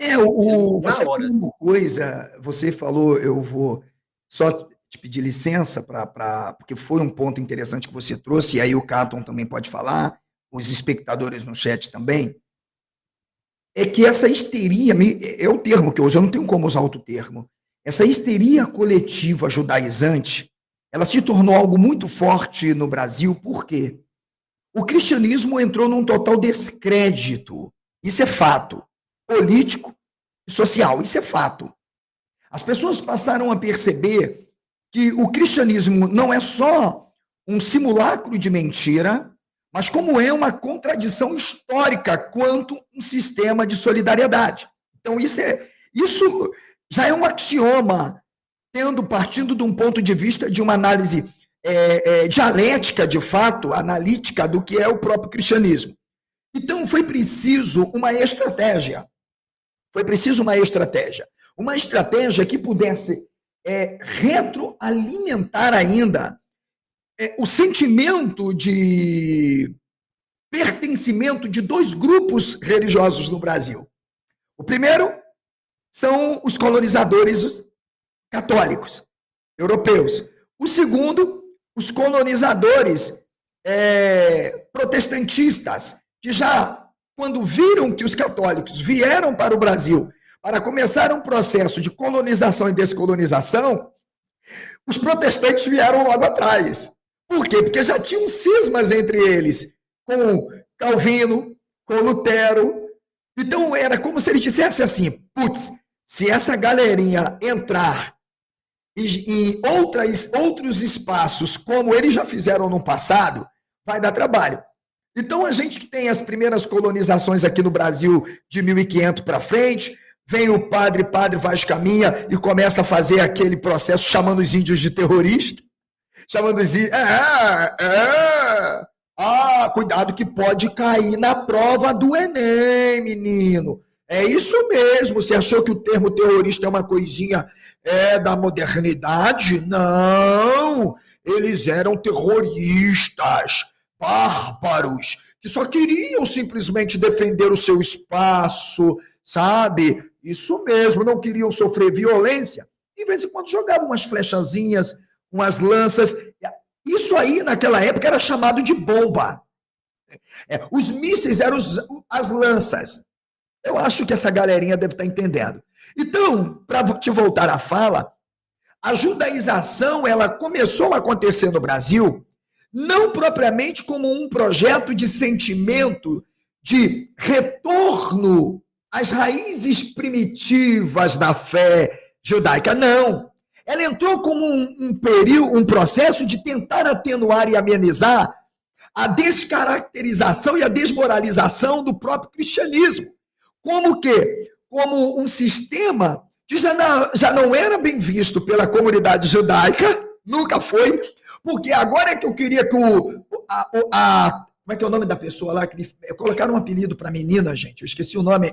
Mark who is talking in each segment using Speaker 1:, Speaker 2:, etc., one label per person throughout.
Speaker 1: Na
Speaker 2: Você
Speaker 1: hora.
Speaker 2: falou uma coisa, você falou, eu vou só te pedir licença porque foi um ponto interessante que você trouxe, e aí o Caton também pode falar, os espectadores no chat também, é que essa histeria, é o termo que hoje eu não tenho como usar outro termo, essa histeria coletiva judaizante, ela se tornou algo muito forte no Brasil, por quê? O cristianismo entrou num total descrédito, isso é fato, político e social, isso é fato. As pessoas passaram a perceber que o cristianismo não é só um simulacro de mentira, mas como é uma contradição histórica quanto um sistema de solidariedade. Então, isso já é um axioma, partindo de um ponto de vista de uma análise dialética, de fato, analítica do que é o próprio cristianismo. Então, foi preciso uma estratégia. Foi preciso uma estratégia. Uma estratégia que pudesse retroalimentar ainda o sentimento de pertencimento de dois grupos religiosos no Brasil. O primeiro são os colonizadores católicos, europeus. O segundo, os colonizadores protestantistas, que já, quando viram que os católicos vieram para o Brasil para começar um processo de colonização e descolonização, os protestantes vieram logo atrás. Por quê? Porque já tinham cismas entre eles, com Calvino, com Lutero. Então, era como se eles dissessem assim, putz, se essa galerinha entrar em outros espaços, como eles já fizeram no passado, vai dar trabalho. Então, a gente tem as primeiras colonizações aqui no Brasil de 1500 para frente, vem o padre Vaz Caminha e começa a fazer aquele processo chamando os índios de terrorista, chamando os índios... cuidado que pode cair na prova do Enem, menino. É isso mesmo, você achou que o termo terrorista é uma coisinha da modernidade? Não, eles eram terroristas, bárbaros, que só queriam simplesmente defender o seu espaço, sabe? Isso mesmo, não queriam sofrer violência. De vez em quando jogavam umas flechazinhas, umas lanças. Isso aí, naquela época, era chamado de bomba. Os mísseis eram as lanças. Eu acho que essa galerinha deve estar entendendo. Então, para te voltar à fala, a judaização ela começou a acontecer no Brasil não propriamente como um projeto de sentimento de retorno às raízes primitivas da fé judaica, não. Ela entrou como um processo de tentar atenuar e amenizar a descaracterização e a desmoralização do próprio cristianismo. Como que? Como um sistema que já não era bem visto pela comunidade judaica, nunca foi, porque agora é que eu queria que como é que é o nome da pessoa lá? Colocaram um apelido para a menina, gente, eu esqueci o nome,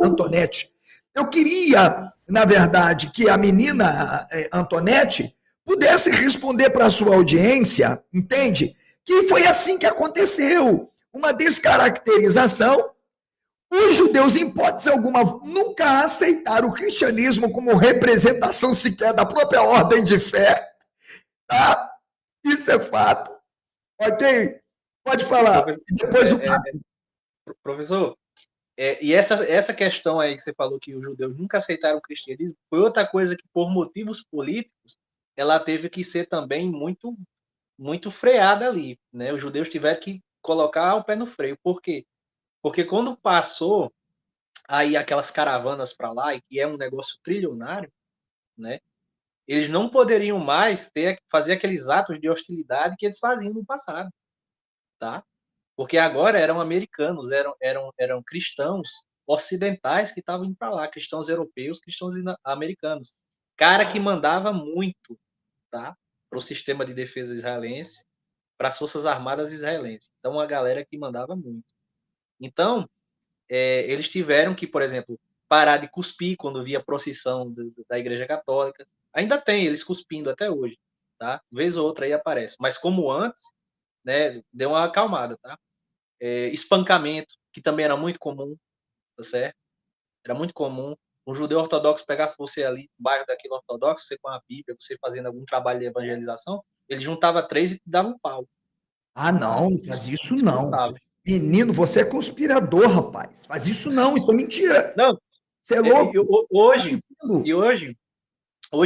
Speaker 2: Antonete. Eu queria, na verdade, que a menina Antonete pudesse responder para a sua audiência, entende? Que foi assim que aconteceu, uma descaracterização. Os judeus, em hipótese alguma, nunca aceitaram o cristianismo como representação sequer da própria ordem de fé, tá? Isso é fato, ok? Pode falar.
Speaker 1: Professor,
Speaker 2: E depois o caso.
Speaker 1: professor, e essa questão aí que você falou que os judeus nunca aceitaram o cristianismo, foi outra coisa que, por motivos políticos, ela teve que ser também muito, muito freada ali, né? Os judeus tiveram que colocar o pé no freio. Por quê? Porque quando passou aí aquelas caravanas para lá, e que é um negócio trilionário, né? Eles não poderiam mais fazer aqueles atos de hostilidade que eles faziam no passado, tá? Porque agora eram americanos, eram cristãos ocidentais que estavam indo para lá, cristãos europeus, cristãos americanos. Cara que mandava muito, tá? Para o sistema de defesa israelense, para as forças armadas israelenses. Então, a galera que mandava muito. Então, eles tiveram que, por exemplo, parar de cuspir quando via procissão da Igreja Católica. Ainda tem eles cuspindo até hoje, tá? Vez ou outra aí aparece. Mas como antes, né, deu uma acalmada, tá? Espancamento, que também era muito comum, tá certo? Era muito comum. Um judeu ortodoxo pegasse você ali no bairro daquele ortodoxo, você com a Bíblia, você fazendo algum trabalho de evangelização, ele juntava 3 e te dava um pau.
Speaker 2: Ah, não, não faz isso não.
Speaker 1: Disputava.
Speaker 2: Menino, você é conspirador, rapaz. Faz isso não, isso é mentira.
Speaker 1: Não,
Speaker 2: Você é louco. Tá
Speaker 1: hoje,
Speaker 2: mentindo.
Speaker 1: e hoje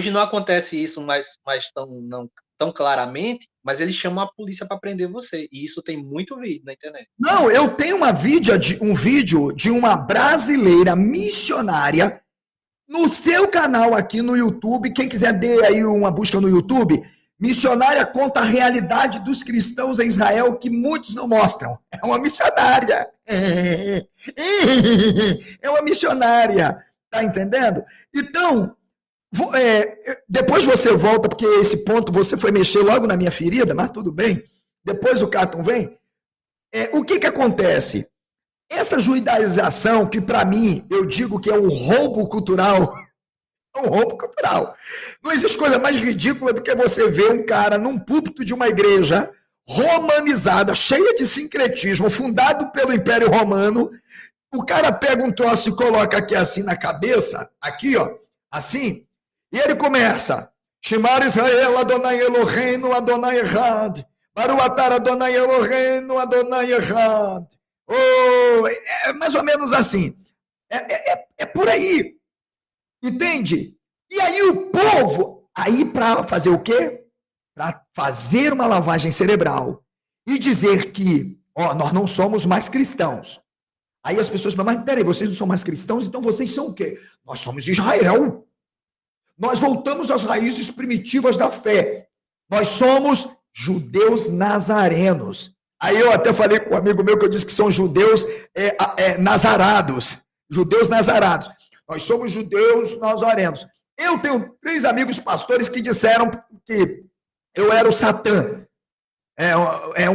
Speaker 1: não acontece isso mais tão claramente, mas eles chamam a polícia para prender você. E isso tem muito vídeo na internet.
Speaker 2: Não, eu tenho um vídeo de uma brasileira missionária no seu canal aqui no YouTube. Quem quiser dê aí uma busca no YouTube. Missionária conta a realidade dos cristãos em Israel que muitos não mostram. É uma missionária. É uma missionária. Tá entendendo? Então, depois você volta, porque esse ponto você foi mexer logo na minha ferida, mas tudo bem. Depois o Caton vem. O que acontece? Essa judaização, que para mim, eu digo que é um roubo cultural, é um roubo cultural. Não existe coisa mais ridícula do que você ver um cara num púlpito de uma igreja romanizada, cheia de sincretismo, fundado pelo Império Romano. O cara pega um troço e coloca aqui assim na cabeça, aqui, ó, assim, e ele começa: Shemar Israel, Adonai Eloheinu, Adonai Echad. Baruch atah Adonai Eloheinu, Adonai Echad. Oh, é mais ou menos assim. É por aí. Entende? E aí o povo, aí para fazer o quê? Para fazer uma lavagem cerebral e dizer que, ó, nós não somos mais cristãos. Aí as pessoas falam, mas peraí, vocês não são mais cristãos, então vocês são o quê? Nós somos Israel. Nós voltamos às raízes primitivas da fé. Nós somos judeus nazarenos. Aí eu até falei com um amigo meu que eu disse que são judeus nazarados. Judeus nazarados. Nós somos judeus nazarenos. Eu tenho 3 amigos pastores que disseram que eu era o Satã.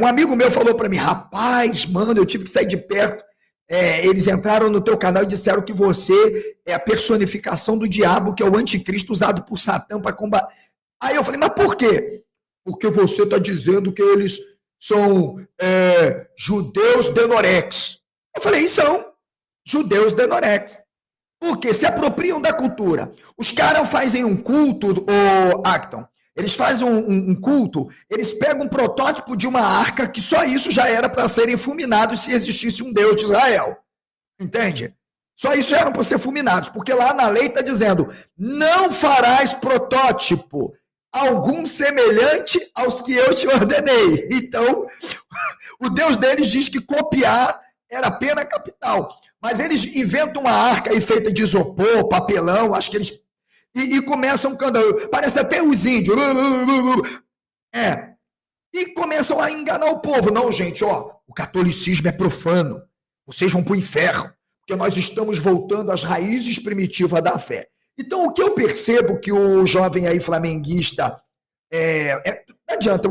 Speaker 2: Um amigo meu falou para mim, rapaz, mano, eu tive que sair de perto. Eles entraram no teu canal e disseram que você é a personificação do diabo, que é o anticristo usado por Satã para combater. Aí eu falei, mas por quê? Porque você está dizendo que eles são judeus denorex. Eu falei, são judeus denorex. Porque se apropriam da cultura. Os caras fazem um culto, o Acton, eles fazem um culto, eles pegam um protótipo de uma arca que só isso já era para serem fulminados se existisse um Deus de Israel. Entende? Só isso já eram para ser fulminados, porque lá na lei está dizendo, não farás protótipo algum semelhante aos que eu te ordenei. Então, o Deus deles diz que copiar era pena capital. Mas eles inventam uma arca aí feita de isopor, papelão, acho que eles... E começam cantando, parece até os índios. E começam a enganar o povo. Não, gente, ó, o catolicismo é profano. Vocês vão para o inferno, porque nós estamos voltando às raízes primitivas da fé. Então, o que eu percebo que o jovem aí flamenguista... não adianta,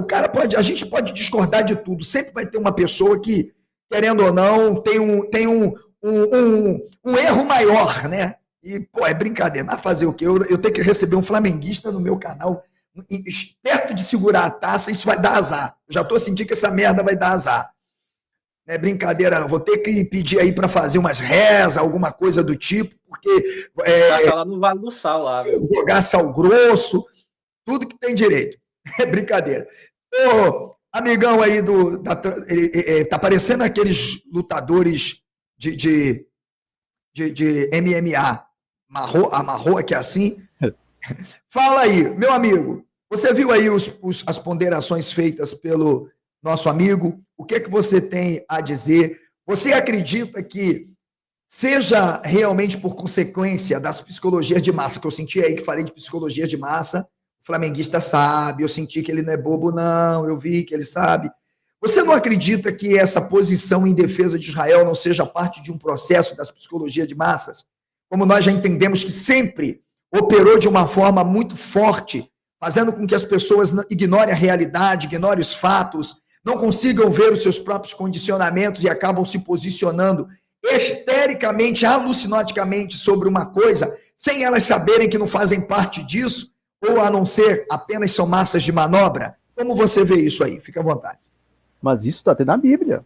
Speaker 2: a gente pode discordar de tudo. Sempre vai ter uma pessoa que, querendo ou não, tem um erro maior, né? E, pô, é brincadeira. Mas fazer o quê? Eu tenho que receber um flamenguista no meu canal, perto de segurar a taça, isso vai dar azar. Eu já estou sentindo que essa merda vai dar azar. Não é brincadeira, não. Vou ter que pedir aí para fazer umas rezas, alguma coisa do tipo, porque...
Speaker 1: Tá lá no Vale do Sal, lá.
Speaker 2: Jogar sal grosso, tudo que tem direito. É brincadeira. Ô, amigão aí tá parecendo aqueles lutadores de MMA. Amarrou aqui assim. Fala aí, meu amigo. Você viu aí as ponderações feitas pelo nosso amigo? O que é que você tem a dizer? Você acredita que seja realmente por consequência das psicologias de massa, que eu senti aí que falei de psicologia de massa, o flamenguista sabe, eu senti que ele não é bobo não, eu vi que ele sabe. Você não acredita que essa posição em defesa de Israel não seja parte de um processo das psicologias de massas? Como nós já entendemos que sempre operou de uma forma muito forte, fazendo com que as pessoas ignorem a realidade, ignorem os fatos, não consigam ver os seus próprios condicionamentos e acabam se posicionando histericamente, alucinoticamente sobre uma coisa, sem elas saberem que não fazem parte disso, ou a não ser apenas são massas de manobra? Como você vê isso aí? Fica à vontade.
Speaker 3: Mas isso está até na Bíblia.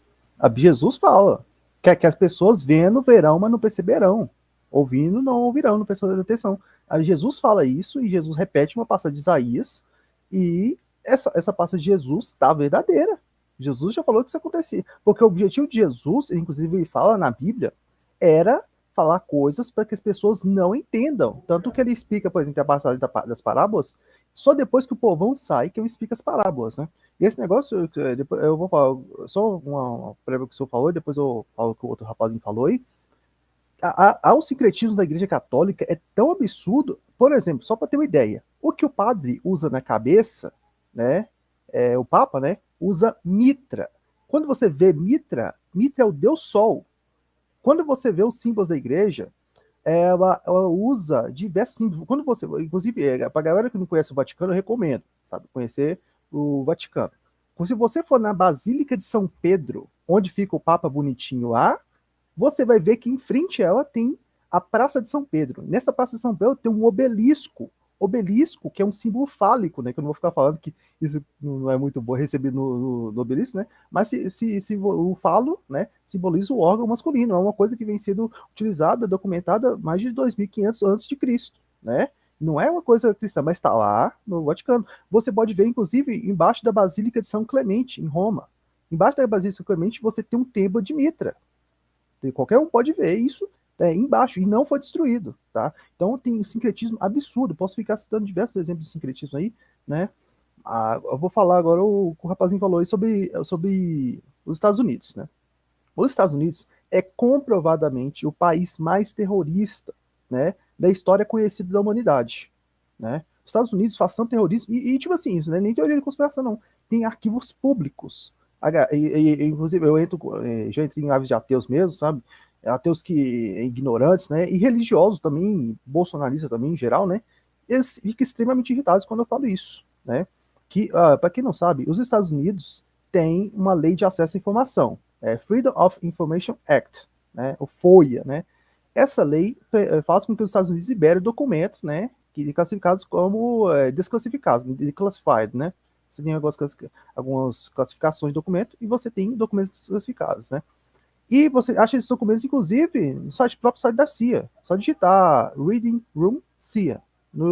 Speaker 3: Jesus fala que as pessoas vendo verão, mas não perceberão. ouvindo não ouvirão, não prestando atenção. Aí Jesus fala isso, e Jesus repete uma passagem de Isaías, e essa passagem de Jesus está verdadeira. Jesus já falou que isso acontecia. Porque o objetivo de Jesus, inclusive ele fala na Bíblia, era falar coisas para que as pessoas não entendam. Tanto que ele explica, por exemplo, a passagem das parábolas, só depois que o povão sai que ele explica as parábolas, né? E esse negócio, depois eu vou falar só uma prévia que o senhor falou, depois eu falo o que o outro rapazinho falou aí. O sincretismo da Igreja Católica é tão absurdo, por exemplo, só para ter uma ideia, o que o padre usa na cabeça, né? O Papa, né? Usa mitra. Quando você vê mitra, mitra é o Deus Sol. Quando você vê os símbolos da igreja, ela usa diversos símbolos. Quando você, inclusive, para a galera que não conhece o Vaticano, eu recomendo, sabe, conhecer o Vaticano. Se você for na Basílica de São Pedro, onde fica o Papa bonitinho lá, você vai ver que em frente a ela tem a Praça de São Pedro. Nessa Praça de São Pedro tem um obelisco, que é um símbolo fálico, né? Que eu não vou ficar falando que isso não é muito bom receber no obelisco, né? Mas se o falo, né, simboliza o órgão masculino. É uma coisa que vem sendo utilizada, documentada mais de 2.500 antes de Cristo, né? Não é uma coisa cristã, mas está lá no Vaticano. Você pode ver, inclusive, embaixo da Basílica de São Clemente, em Roma. Embaixo da Basílica de São Clemente, você tem um templo de Mitra. Qualquer um pode ver isso embaixo, e não foi destruído, tá? Então tem um sincretismo absurdo. Posso ficar citando diversos exemplos de sincretismo aí, né? Eu vou falar agora o que o rapazinho falou aí sobre os Estados Unidos, né? Os Estados Unidos é comprovadamente o país mais terrorista, né, da história conhecida da humanidade, né? Os Estados Unidos faz tanto terrorismo, tipo assim, isso não é nem teoria de conspiração, não. Tem arquivos públicos. Inclusive, já entrei em lives de ateus mesmo, sabe? Ateus que ignorantes, né? E religiosos também, bolsonaristas também, em geral, né? Eles ficam extremamente irritados quando eu falo isso, né? Que, para quem não sabe, os Estados Unidos têm uma lei de acesso à informação, Freedom of Information Act, né? O FOIA, né? Essa lei faz com que os Estados Unidos liberem documentos, né? Que classificados como desclassificados, declassified, né? Você tem algumas classificações de documento e você tem documentos desclassificados, né? E você acha esses documentos, inclusive, no próprio site da CIA. Só digitar Reading Room CIA,